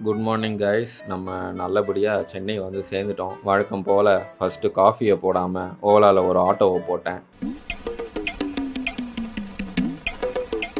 Good morning guys. நம்ம நல்லபடியாக சென்னை வந்து சேர்ந்துட்டோம். வழக்கம் போல் ஃபஸ்ட்டு காஃபியை போடாமல் ஓலாவில் ஒரு ஆட்டோவை போட்டேன்.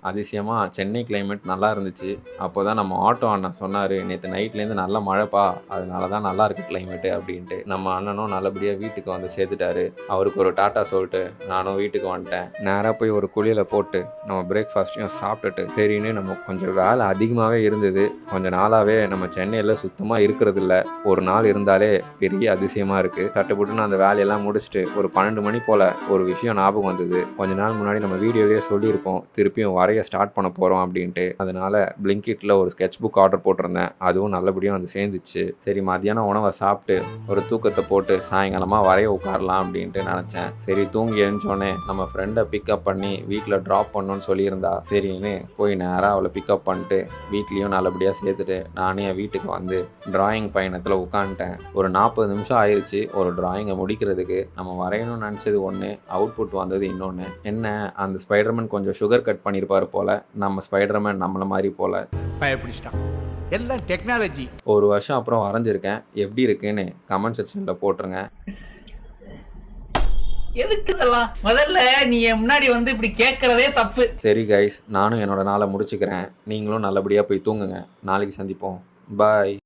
அதிசயமாக சென்னை கிளைமேட் நல்லா இருந்துச்சு. அப்போ தான் நம்ம ஆட்டோ அண்ணன் சொன்னார், நேற்று நைட்லேருந்து நல்ல மழைப்பா, அதனால தான் நல்லா இருக்குது கிளைமேட்டு அப்படின்ட்டு. நம்ம அண்ணனும் நல்லபடியாக வீட்டுக்கு வந்து சேர்த்துட்டாரு. அவருக்கு ஒரு டாட்டா சொல்லிட்டு நானும் வீட்டுக்கு வந்துட்டேன். நேராக போய் ஒரு குழியில் போட்டு நம்ம பிரேக்ஃபாஸ்ட்டையும் சாப்பிட்டுட்டு சரின்னு நம்ம கொஞ்சம் வேலை அதிகமாகவே இருந்தது. கொஞ்சம் நாளாகவே நம்ம சென்னையில் சுத்தமாக இருக்கிறது இல்லை. ஒரு நாள் இருந்தாலே பெரிய அதிசயமாக இருக்குது. தட்டுப்புட்டுன்னு அந்த வேலையெல்லாம் முடிச்சுட்டு ஒரு 12 மணி போல் ஒரு விஷயம் ஞாபகம் வந்தது. கொஞ்ச நாள் முன்னாடி நம்ம வீடியோலேயே சொல்லியிருப்போம், திருப்பியும் வரைய ஸ்டார்ட் பண்ண போகிறோம் அப்படின்ட்டு. அதனால பிளிங்கிட்டில் ஒரு ஸ்கெட்ச் புக் ஆர்டர் போட்டிருந்தேன். அதுவும் நல்லபடியாக வந்து சேர்ந்துச்சு. சரி, மதியானம் உணவை சாப்பிட்டு ஒரு தூக்கத்தை போட்டு சாயங்காலமாக வரைய உட்காரலாம் அப்படின்ட்டு நினச்சேன். சரி, தூங்கி எழுந்தோடனே நம்ம ஃப்ரெண்டை பிக்கப் பண்ணி வீட்டில் ட்ராப் பண்ணணும்னு சொல்லியிருந்தா, சரின்னு போய் நேராக அவளை பிக்கப் பண்ணிட்டு வீட்லேயும் நல்லபடியாக சேர்த்துட்டு நானே என் வீட்டுக்கு வந்து டிராயிங் பயணத்தில் உட்காந்துட்டேன். ஒரு 40 நிமிஷம் ஆயிடுச்சு ஒரு டிராயிங்கை முடிக்கிறதுக்கு. நம்ம வரையணும்னு நினச்சது ஒன்று, அவுட்புட் வந்தது இன்னொன்று. என்ன, அந்த ஸ்பைடர்மேன் கொஞ்சம் சுகர் கட் பண்ணியிருப்பார் போல, நம்ம ஸ்பைடர்மேன் நம்மள மாதிரி போல பயப்பிடிச்சிட்டான். எல்லாம் டெக்னாலஜி. ஒரு வருஷம் அப்புறம் வரைஞ்சிருக்கேன். எப்படி இருக்குன்னு கமெண்ட் செக்ஷனில் போட்டுருங்க. எதுக்கு இதெல்லாம்? முதல்ல நீ முன்னாடி வந்து இப்படி கேட்கறதே தப்பு. சரி கைஸ், நானும் என்னோட நாளை முடிச்சுக்கிறேன். நீங்களும் நல்லபடியாக போய் தூங்குங்க. நாளைக்கு சந்திப்போம். பாய்.